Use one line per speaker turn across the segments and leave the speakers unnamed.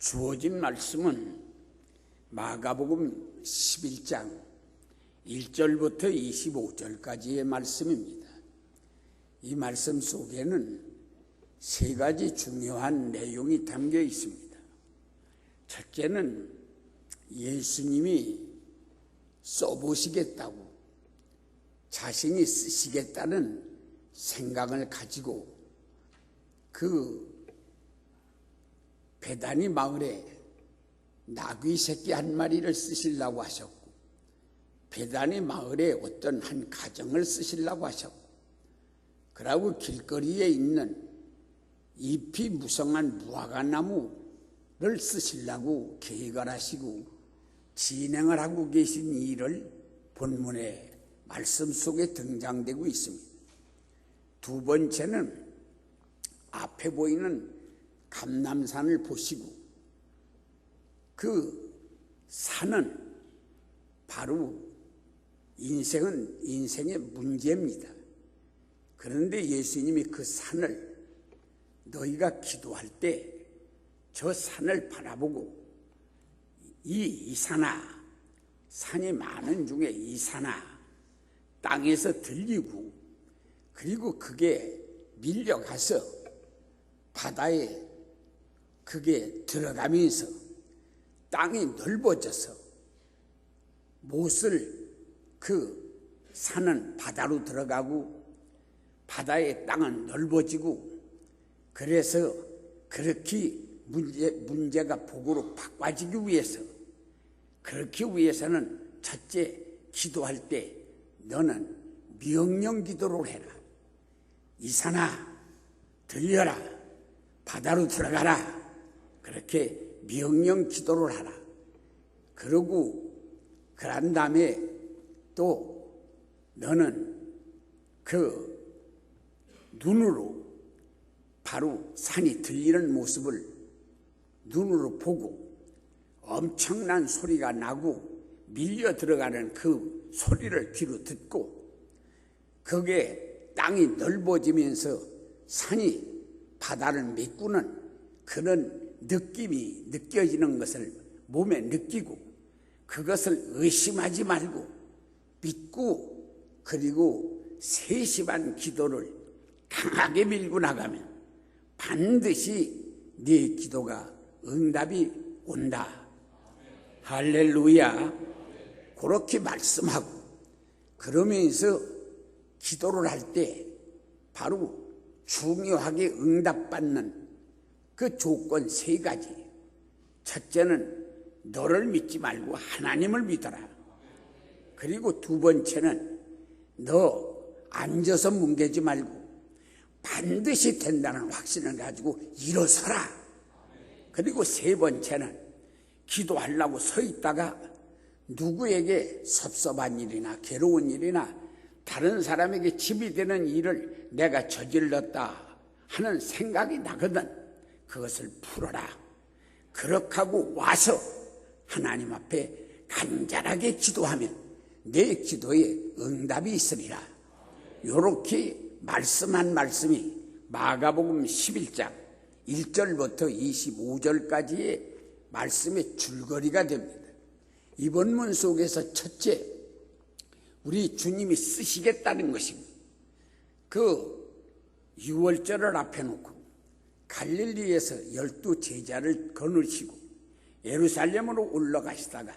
주어진 말씀은 마가복음 11장 1절부터 25절까지의 말씀입니다. 이 말씀 속에는 세 가지 중요한 내용이 담겨 있습니다. 첫째는 예수님이 써보시겠다고 자신이 쓰시겠다는 생각을 가지고 그 베다니 마을에 나귀 새끼 한 마리를 쓰시려고 하셨고, 베다니 마을에 어떤 한 가정을 쓰시려고 하셨고, 그리고 길거리에 있는 잎이 무성한 무화과나무를 쓰시려고 계획을 하시고 진행을 하고 계신 일을 본문의 말씀 속에 등장되고 있습니다. 두 번째는 앞에 보이는 감람산을 보시고 그 산은 바로 인생의 문제입니다. 그런데 예수님이 그 산을 너희가 기도할 때 저 산을 바라보고 이 산아, 산이 많은 중에 이 산아 땅에서 들리고 그리고 그게 밀려가서 바다에 그게 들어가면서 땅이 넓어져서 못을 그 산은 바다로 들어가고 바다의 땅은 넓어지고 그래서 그렇게 문제가 복으로 바꿔지기 위해서 그렇게 위해서는 첫째 기도할 때 너는 명령 기도를 해라. 이 산아 들려라. 바다로 들어가라. 그렇게 명령 기도를 하라. 그러고 그런 다음에 또 너는 그 눈으로 바로 산이 들리는 모습을 눈으로 보고 엄청난 소리가 나고 밀려 들어가는 그 소리를 귀로 듣고 그게 땅이 넓어지면서 산이 바다를 메꾸는 그런 느낌이 느껴지는 것을 몸에 느끼고 그것을 의심하지 말고 믿고 그리고 세심한 기도를 강하게 밀고 나가면 반드시 네 기도가 응답이 온다. 할렐루야. 그렇게 말씀하고 그러면서 기도를 할 때 바로 중요하게 응답받는 그 조건 세 가지. 첫째는 너를 믿지 말고 하나님을 믿어라. 그리고 두 번째는 너 앉아서 뭉개지 말고 반드시 된다는 확신을 가지고 일어서라. 그리고 세 번째는 기도하려고 서 있다가 누구에게 섭섭한 일이나 괴로운 일이나 다른 사람에게 짐이 되는 일을 내가 저질렀다 하는 생각이 나거든. 그것을 풀어라. 그렇게 하고 와서 하나님 앞에 간절하게 기도하면 내 기도에 응답이 있으리라. 이렇게 말씀한 말씀이 마가복음 11장 1절부터 25절까지의 말씀의 줄거리가 됩니다. 이 본문 속에서 첫째, 우리 주님이 쓰시겠다는 것입니다. 그 6월절을 앞에 놓고 갈릴리에서 12 제자를 거느시고 예루살렘으로 올라가시다가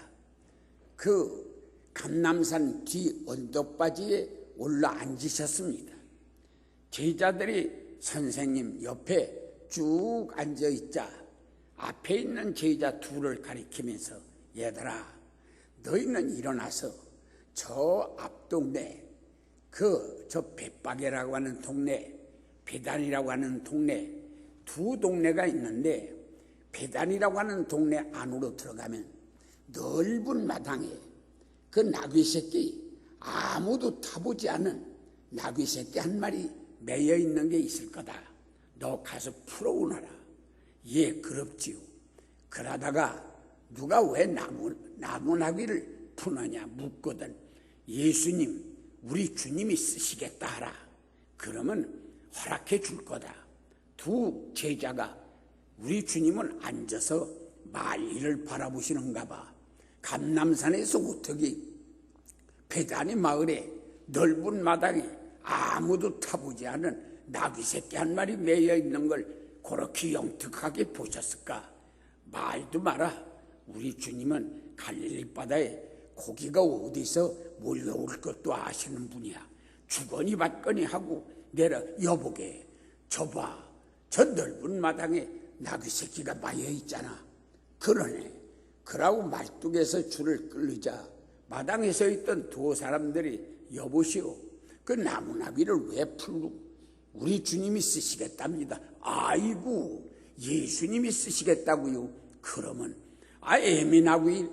그 감람산 뒤 언덕바지에 올라 앉으셨습니다. 제자들이 선생님 옆에 쭉 앉아있자 앞에 있는 제자 둘을 가리키면서 얘들아 너희는 일어나서 저 앞동네 저 벳바게라고 하는 동네 베단이라고 하는 동네 두 동네가 있는데 베단이라고 하는 동네 안으로 들어가면 넓은 마당에 그 나귀 새끼 아무도 타보지 않은 나귀 새끼 한 마리 매여 있는 게 있을 거다. 너 가서 풀어오너라. 예, 그렇지요. 그러다가 누가 왜 나무 나귀를 푸느냐 묻거든. 예수님, 우리 주님이 쓰시겠다 하라. 그러면 허락해 줄 거다. 두 제자가 우리 주님은 앉아서 만리를 바라보시는가 봐. 감남산에서 어떻게 베다니 마을에 넓은 마당에 아무도 타보지 않은 나귀 새끼 한 마리 매여 있는 걸 그렇게 영특하게 보셨을까? 말도 마라. 우리 주님은 갈릴리 바다에 고기가 어디서 몰려올 것도 아시는 분이야. 주거니 받거니 하고 내려 여보게 저봐, 저 넓은 마당에 나귀 새끼가 마여 있잖아. 그러네. 그러고 말뚝에서 줄을 끌리자 마당에 서 있던 두 사람들이 여보시오, 그 나무나귀를 왜 풀고? 우리 주님이 쓰시겠답니다. 아이고, 예수님이 쓰시겠다고요? 그러면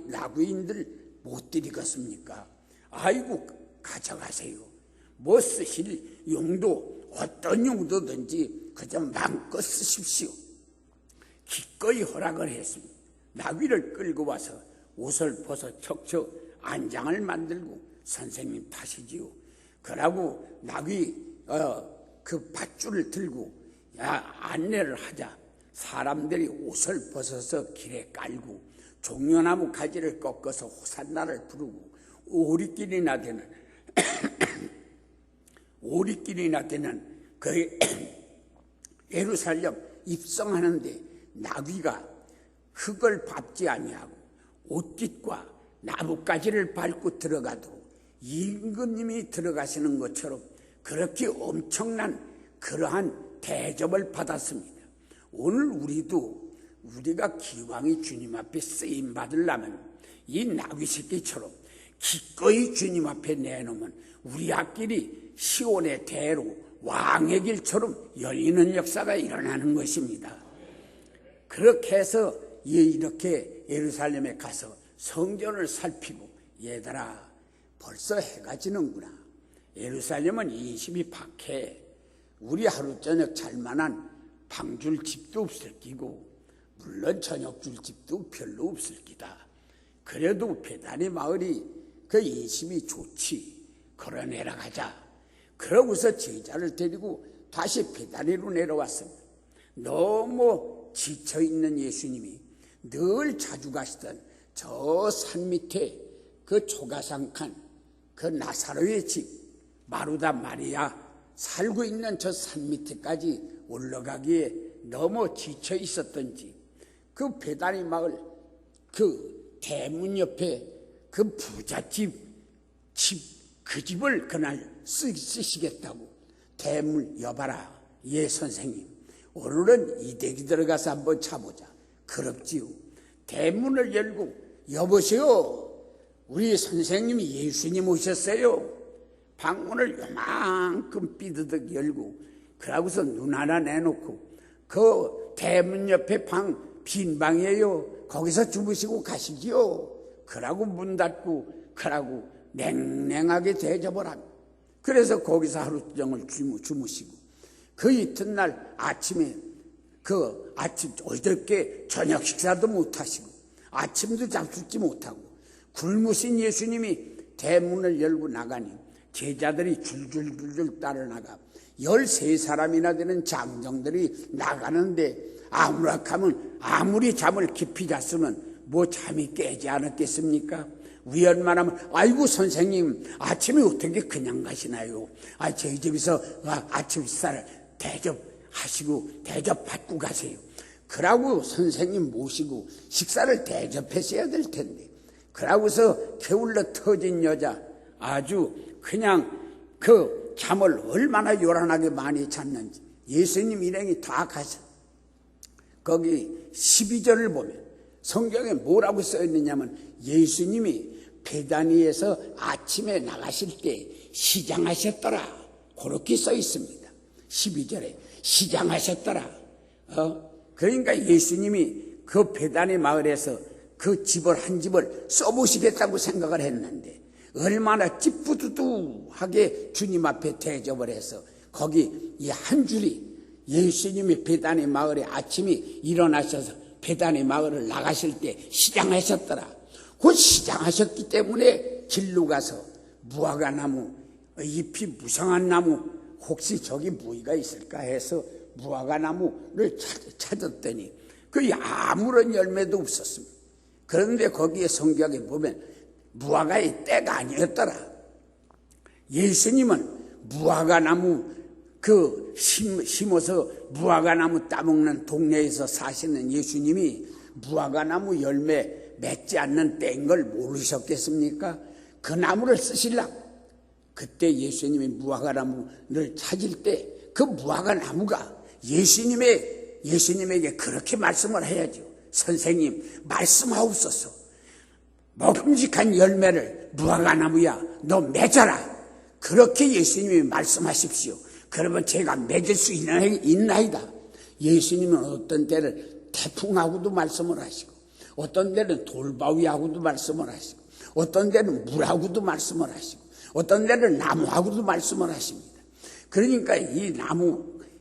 나귀인들 못 드리겠습니까? 아이고, 가져가세요. 뭐 쓰실 용도 어떤 용도든지 그저 마음껏 쓰십시오. 기꺼이 허락을 했습니다. 나귀를 끌고 와서 옷을 벗어 척척 안장을 만들고 선생님 타시지요. 그러고 나귀 그 밧줄을 들고 안내를 하자 사람들이 옷을 벗어서 길에 깔고 종려나무 가지를 꺾어서 호산나를 부르고 오리길이나 되는 그 예루살렘 입성하는데 나귀가 흙을 밟지 아니하고 옷깃과 나뭇가지를 밟고 들어가도록 임금님이 들어가시는 것처럼 그렇게 엄청난 그러한 대접을 받았습니다. 오늘 우리가 기왕이 주님 앞에 쓰임 받으려면 이 나귀 새끼처럼 기꺼이 주님 앞에 내놓으면 우리 앞길이 시온의 대로 왕의 길처럼 열리는 역사가 일어나는 것입니다. 그렇게 해서 이렇게 예루살렘에 가서 성전을 살피고 얘들아 벌써 해가 지는구나. 예루살렘은 인심이 박해. 우리 하루 저녁 잘만한 방줄 집도 없을 끼고 물론 저녁 줄 집도 별로 없을 끼다. 그래도 베다니 마을이 그 인심이 좋지. 걸어내려 가자. 그러고서 제자를 데리고 다시 베다니로 내려왔습니다. 너무 지쳐있는 예수님이 늘 자주 가시던 저 산 밑에 그 조가상칸 그 나사로의 집 마르다 마리아 살고 있는 저 산 밑에까지 올라가기에 너무 지쳐 있었던지 그 베다니 마을 그 대문 옆에 그 부잣집 그 집을 그날 쓰시겠다고 대문 여봐라. 예 선생님, 오늘은 이 댁이 들어가서 한번 차보자. 그럽지요. 대문을 열고 여보세요, 우리 선생님이 예수님 오셨어요. 방문을 요만큼 삐드덕 열고 그러고서 눈 하나 내놓고 그 대문 옆에 빈 방이에요. 거기서 주무시고 가시지요. 그러고 문 닫고 그러고 냉랭하게 대접을 합니다. 그래서 거기서 하루 종일 주무시고 그 이튿날 아침에 어저께 저녁 식사도 못하시고 아침도 잡수지 못하고 굶으신 예수님이 대문을 열고 나가니 제자들이 줄줄줄줄 따라 나가 13사람이나 되는 장정들이 나가는데 아무락하면 아무리 잠을 깊이 잤으면 뭐 잠이 깨지 않았겠습니까? 위험만 하면 아이고 선생님 아침에 어떻게 그냥 가시나요? 저희 집에서 아침 식사를 대접하시고 대접받고 가세요. 그러고 선생님 모시고 식사를 대접하셔야 될 텐데 그러고서 게을러 터진 여자 아주 그냥 그 잠을 얼마나 요란하게 많이 잤는지 예수님 일행이 다 가서 거기 12절을 보면 성경에 뭐라고 써있느냐면 예수님이 베다니에서 아침에 나가실 때 시장하셨더라 그렇게 써있습니다. 12절에 시장하셨더라. 그러니까 예수님이 그 베다니 마을에서 그 집을 한 집을 써보시겠다고 생각을 했는데 얼마나 찌뿌두두하게 주님 앞에 대접을 해서 거기 이 한 줄이 예수님이 베다니 마을에 아침이 일어나셔서 베다니 마을을 나가실 때 시장하셨더라. 그 시장하셨기 때문에 길로 가서 무화과나무 잎이 무성한 나무 혹시 저기 무의가 있을까 해서 무화과나무를 찾았더니 그 아무런 열매도 없었습니다. 그런데 거기에 성경에 보면 무화과의 때가 아니었더라. 예수님은 무화과나무 심어서 무화과나무 따먹는 동네에서 사시는 예수님이 무화과나무 열매 맺지 않는 때인 걸 모르셨겠습니까? 그 나무를 쓰시려고 그때 예수님이 무화과나무를 찾을 때 그 무화과나무가 예수님에게 그렇게 말씀을 해야죠. 선생님, 말씀하옵소서. 먹음직한 열매를 무화과나무야 너 맺어라. 그렇게 예수님이 말씀하십시오. 그러면 제가 맺을 수 있나이다. 예수님은 어떤 때는 태풍하고도 말씀을 하시고, 어떤 때는 돌바위하고도 말씀을 하시고, 어떤 때는 물하고도 말씀을 하시고, 어떤 때는 나무하고도 말씀을 하십니다. 그러니까 이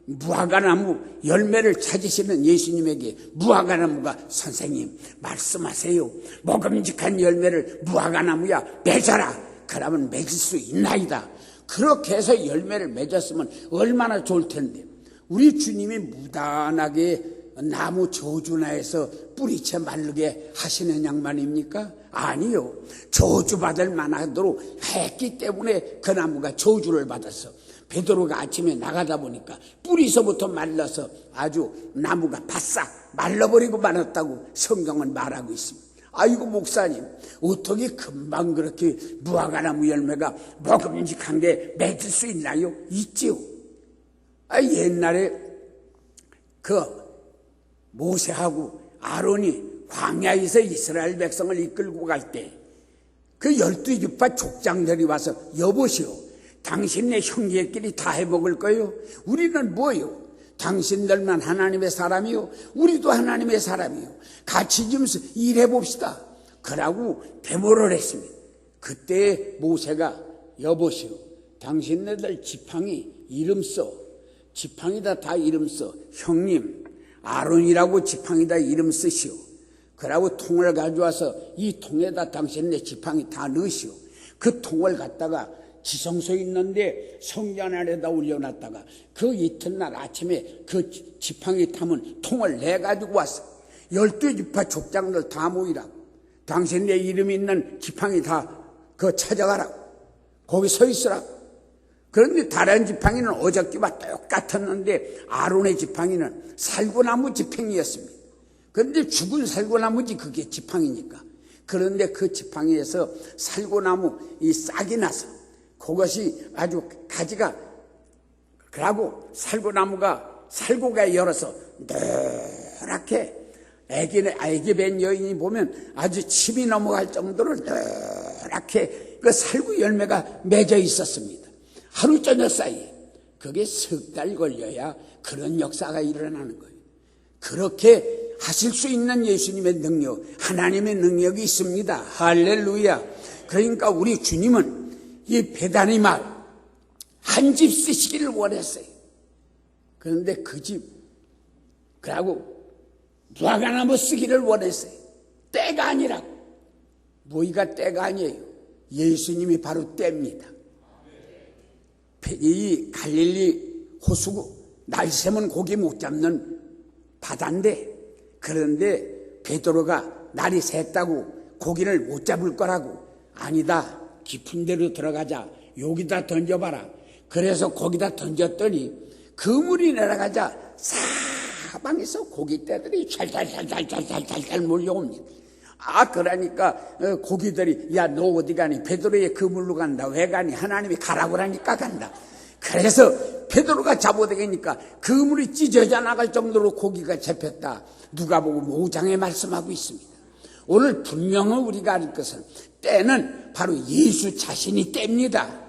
무화과나무 열매를 찾으시는 예수님에게 무화과나무가 선생님 말씀하세요. 먹음직한 열매를 무화과나무야 맺어라. 그러면 맺을 수 있나이다. 그렇게 해서 열매를 맺었으면 얼마나 좋을 텐데, 우리 주님이 무단하게 나무 저주나에서 뿌리채 마르게 하시는 양반입니까? 아니요. 저주받을 만하도록 했기 때문에 그 나무가 저주를 받았어. 베드로가 아침에 나가다 보니까 뿌리서부터 말라서 아주 나무가 바싹 말라버리고 말았다고 성경은 말하고 있습니다. 아이고 목사님, 어떻게 금방 그렇게 무화과나무 열매가 먹음직한 게 맺을 수 있나요? 있지요. 옛날에 그 모세하고 아론이 광야에서 이스라엘 백성을 이끌고 갈 때 그 12지파 족장들이 와서 여보시오, 당신네 형제끼리 다 해먹을 거요? 우리는 뭐요? 당신들만 하나님의 사람이요, 우리도 하나님의 사람이요. 같이 좀 일해봅시다. 그러고 데모를 했습니다. 그때 모세가 여보시오, 당신네들 지팡이 이름 써. 지팡이다 다 이름 써. 형님 아론이라고 지팡이다 이름 쓰시오. 그러고 통을 가져와서 이 통에다 당신네 지팡이 다 넣으시오. 그 통을 갖다가 지성소에 있는데 성전 안에다 올려놨다가 그 이튿날 아침에 그 지팡이 담은 통을 내가지고 왔어. 12지파 족장들 다 모이라고. 당신네 이름이 있는 지팡이 다 그거 찾아가라고. 거기 서 있으라고. 그런데 다른 지팡이는 어저께와 똑같았는데 아론의 지팡이는 살구나무 지팡이였습니다. 그런데 죽은 살구나무지 그게 지팡이니까. 그런데 그 지팡이에서 살구나무 이 싹이 나서 그것이 아주 가지가, 그러고 살구가 열어서 노랗게 애기 뵌 여인이 보면 아주 침이 넘어갈 정도로 노랗게 그 살구 열매가 맺어 있었습니다. 하루 저녁 사이에. 그게 석 달 걸려야 그런 역사가 일어나는 거예요. 그렇게 하실 수 있는 예수님의 능력, 하나님의 능력이 있습니다. 할렐루야. 그러니까 우리 주님은 이 베다니 마을 한 집 쓰시기를 원했어요. 그런데 그 집, 그러고 무화과나무 쓰기를 원했어요. 때가 아니라고. 뭐가 때가 아니에요. 예수님이 바로 때입니다. 이 갈릴리 호수, 날새면 고기 못 잡는 바다인데, 그런데 베드로가 날이 샜다고 고기를 못 잡을 거라고, 아니다, 깊은 데로 들어가자, 여기다 던져봐라. 그래서 거기다 던졌더니 그물이 내려가자 사방에서 고깃대들이 찰찰찰찰찰찰 몰려옵니다. 그러니까 고기들이 야, 너 어디 가니? 베드로의 그물로 간다. 왜 가니? 하나님이 가라고 하니까 간다. 그래서 베드로가 잡아당기니까 그물이 찢어져 나갈 정도로 고기가 잡혔다. 누가복음 5장에 말씀하고 있습니다. 오늘 분명히 우리가 알 것은 때는 바로 예수 자신이 때입니다.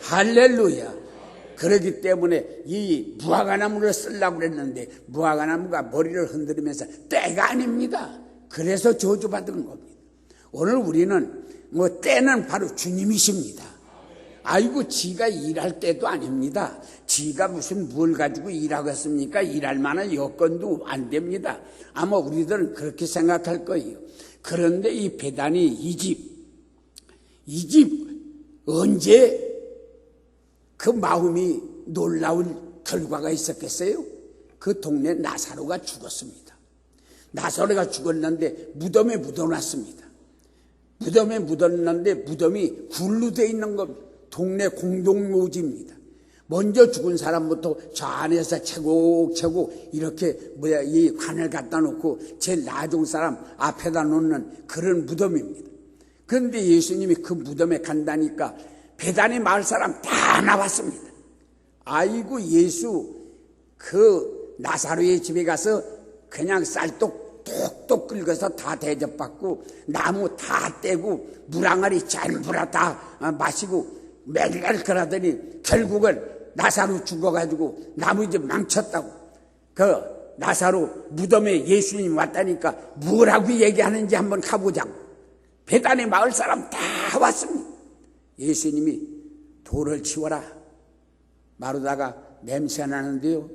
할렐루야. 그렇기 때문에 이 무화과나무를 쓰려고 그랬는데 무화과나무가 머리를 흔들면서 때가 아닙니다. 그래서 저주받은 겁니다. 오늘 우리는 때는 바로 주님이십니다. 아이고, 지가 일할 때도 아닙니다. 지가 무슨 뭘 가지고 일하겠습니까? 일할 만한 여건도 안 됩니다. 아마 우리들은 그렇게 생각할 거예요. 그런데 이 베다니 이 집 언제 그 마음이 놀라운 결과가 있었겠어요? 그 동네 나사로가 죽었습니다. 나사로가 죽었는데 무덤에 묻어놨습니다. 무덤에 묻었는데 무덤이 굴로 되어 있는 겁니다. 동네 공동묘지입니다. 먼저 죽은 사람부터 저 안에서 차곡차곡 이렇게 이 관을 갖다 놓고 제일 나중 사람 앞에다 놓는 그런 무덤입니다. 그런데 예수님이 그 무덤에 간다니까 베다니 마을 사람 다 나왔습니다. 아이고, 예수 그 나사로의 집에 가서 그냥 쌀떡 톡톡 긁어서 다 대접받고 나무 다 떼고 물항아리 전부라 다 마시고 매일날 그러더니 결국은 나사로 죽어가지고 나무집 망쳤다고. 그 나사로 무덤에 예수님 왔다니까 뭐라고 얘기하는지 한번 가보자고. 베다니 마을 사람 다 왔습니다. 예수님이 돌을 치워라. 마르다가 냄새 나는데요.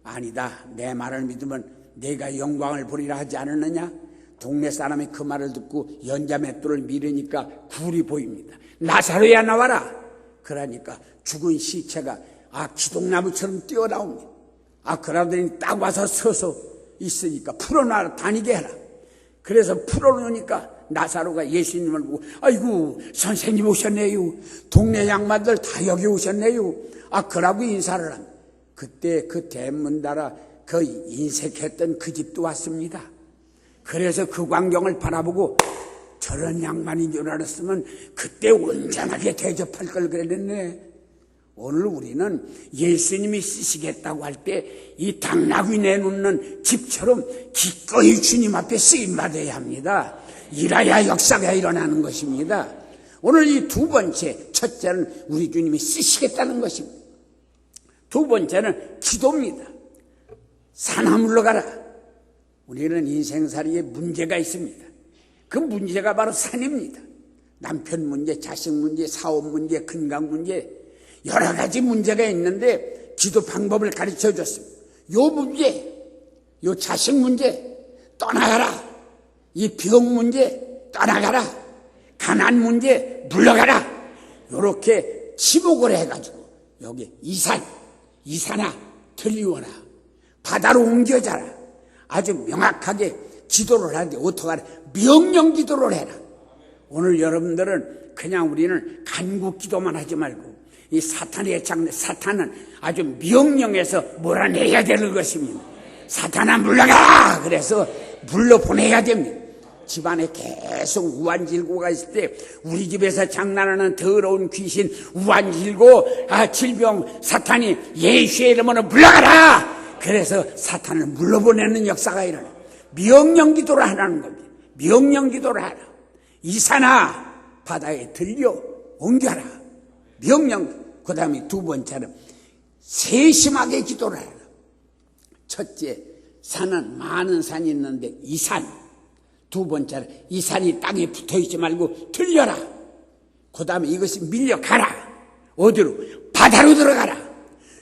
아니다, 내 말을 믿으면 내가 영광을 보리라 하지 않았느냐. 동네 사람이 그 말을 듣고 연자맷돌을 밀으니까 굴이 보입니다. 나사로야 나와라. 그러니까 죽은 시체가 기동나무처럼 뛰어나옵니다. 그러더니 딱 와서 서서 있으니까 풀어놔 다니게 해라. 그래서 풀어놓으니까 나사로가 예수님을 보고 아이고, 선생님 오셨네요. 동네 양반들 다 여기 오셨네요. 그러고 인사를 합니다. 그때 그 대문 달아 그 인색했던 그 집도 왔습니다. 그래서 그 광경을 바라보고 저런 양반인 줄 알았으면 그때 온전하게 대접할 걸 그랬네. 오늘 우리는 예수님이 쓰시겠다고 할 때 이 당나귀 내놓는 집처럼 기꺼이 주님 앞에 쓰임받아야 합니다. 이라야 역사가 일어나는 것입니다. 오늘 이 두 번째, 첫째는 우리 주님이 쓰시겠다는 것입니다. 두 번째는 기도입니다. 산하물러 가라. 우리는 인생살이에 문제가 있습니다. 그 문제가 바로 산입니다. 남편 문제, 자식 문제, 사업 문제, 건강 문제, 여러 가지 문제가 있는데 기도 방법을 가르쳐 줬습니다. 요 문제, 요 자식 문제 떠나가라. 이 병 문제 떠나가라. 가난 문제 물러가라. 요렇게 지목을 해가지고 여기 이산아 들리워라. 바다로 옮겨자라. 아주 명확하게 기도를 하는데 어떡하라. 명령 기도를 해라. 오늘 여러분들은 그냥 우리는 간구 기도만 하지 말고 이 사탄의 장래, 사탄은 아주 명령해서 몰아내야 되는 것입니다. 사탄아 물러가라. 그래서 물러보내야 됩니다. 집안에 계속 우환질고가 있을 때 우리 집에서 장난하는 더러운 귀신, 우환질고, 질병, 사탄이 예수의 이름으로 물러가라. 그래서 사탄을 물러보내는 역사가 일어나. 명령 기도를 하라는 겁니다. 명령 기도를 하라. 이산아 바다에 들려 옮겨라. 명령. 그 다음에 두 번째는 세심하게 기도를 하라. 첫째, 산은 많은 산이 있는데 이 산. 두 번째는 이 산이 땅에 붙어있지 말고 들려라. 그 다음에 이것이 밀려가라. 어디로? 바다로 들어가라.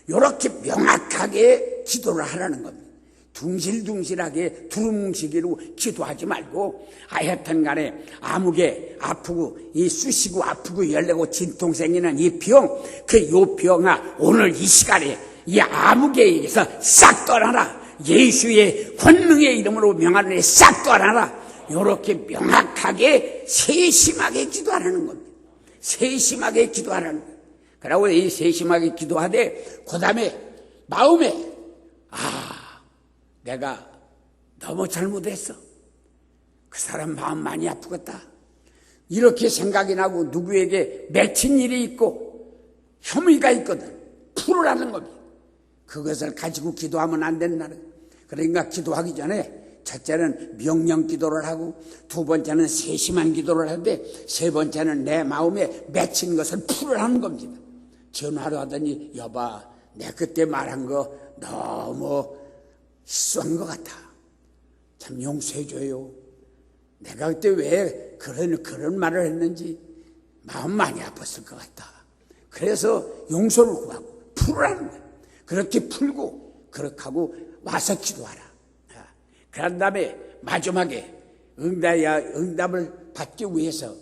이렇게 명확하게 기도를 하라는 겁니다. 둥실둥실하게 두루뭉실기로 기도하지 말고 하여튼 간에 아무게 아프고 이 쑤시고 아프고 열내고 진통 생기는 이 병, 요 병아 오늘 이 시간에 이 아무게 의해서 싹 떠나라. 예수의 권능의 이름으로 명하노니 싹 떠나라. 이렇게 명확하게 세심하게 기도하라는 겁니다. 세심하게 기도하라는 겁니다. 그러고 이 세심하게 기도하되 그 다음에 마음에 내가 너무 잘못했어. 그 사람 마음 많이 아프겠다. 이렇게 생각이 나고 누구에게 맺힌 일이 있고 혐의가 있거든. 풀으라는 겁니다. 그것을 가지고 기도하면 안 된다는. 그러니까 기도하기 전에 첫째는 명령 기도를 하고 두 번째는 세심한 기도를 하는데 세 번째는 내 마음에 맺힌 것을 풀으라는 겁니다. 전화로 하더니 여봐, 내 그때 말한 거 너무 실수한 것 같아. 참 용서해줘요. 내가 그때 왜 그런 말을 했는지 마음 많이 아팠을 것 같다. 그래서 용서를 구하고 풀으라는 거야. 그렇게 풀고 그렇게 하고 와서 기도하라. 그런 다음에 마지막에 응답을 받기 위해서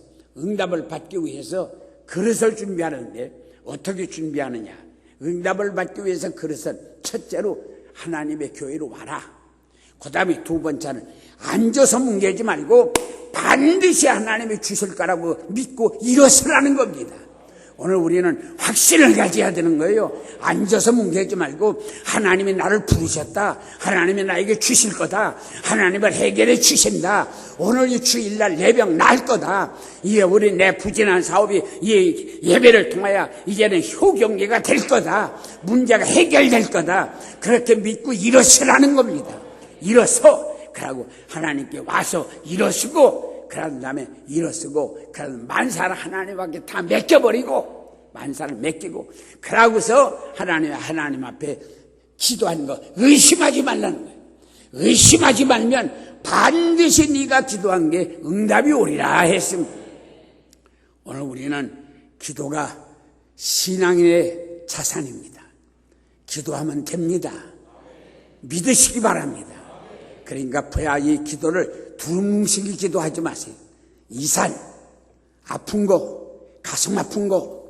그릇을 준비하는데 어떻게 준비하느냐. 응답을 받기 위해서 그릇은 첫째로 하나님의 교회로 와라. 그 다음에 두 번째는 앉아서 뭉개지 말고 반드시 하나님이 주실 거라고 믿고 일어서라는 겁니다. 오늘 우리는 확신을 가져야 되는 거예요. 앉아서 뭉개지 말고 하나님이 나를 부르셨다. 하나님이 나에게 주실 거다. 하나님을 해결해 주신다. 오늘 이 주일날 예병 날 거다. 이제 우리 내 부진한 사업이 이 예배를 통하여 이제는 효경계가 될 거다. 문제가 해결될 거다. 그렇게 믿고 일어서라는 겁니다. 일어서 그러고 하나님께 와서 일어서고 그런 다음에 일어서고 그런 만사를 하나님께 다 맡겨버리고 만사를 맡기고 그러고서 하나님 앞에 기도하는 거 의심하지 말라는 거예요. 의심하지 말면 반드시 네가 기도한 게 응답이 오리라 했습니다. 오늘 우리는 기도가 신앙의 자산입니다. 기도하면 됩니다. 믿으시기 바랍니다. 그러니까 보야 이 기도를 두뭉실히 기도하지 마세요. 이산, 아픈 거, 가슴 아픈 거,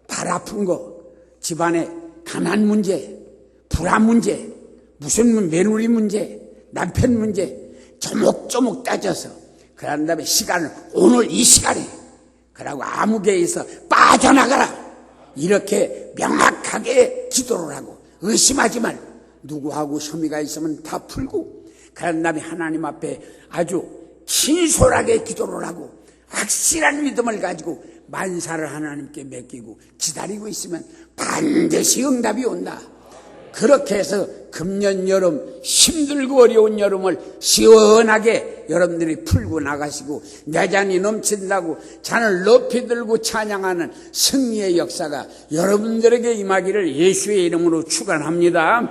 발 아픈 거, 집안에 가난 문제, 불안 문제, 무슨 며느리 문제, 남편 문제 조목조목 따져서 그런 다음에 시간을 오늘 이 시간에 그러고 아무개에서 빠져나가라 이렇게 명확하게 기도를 하고 의심하지 말고 누구하고 혐의가 있으면 다 풀고 그런 다음에 하나님 앞에 아주 진솔하게 기도를 하고 확실한 믿음을 가지고 만사를 하나님께 맡기고 기다리고 있으면 반드시 응답이 온다. 그렇게 해서 금년 여름 힘들고 어려운 여름을 시원하게 여러분들이 풀고 나가시고 내잔이 넘친다고 잔을 높이 들고 찬양하는 승리의 역사가 여러분들에게 임하기를 예수의 이름으로 축원합니다.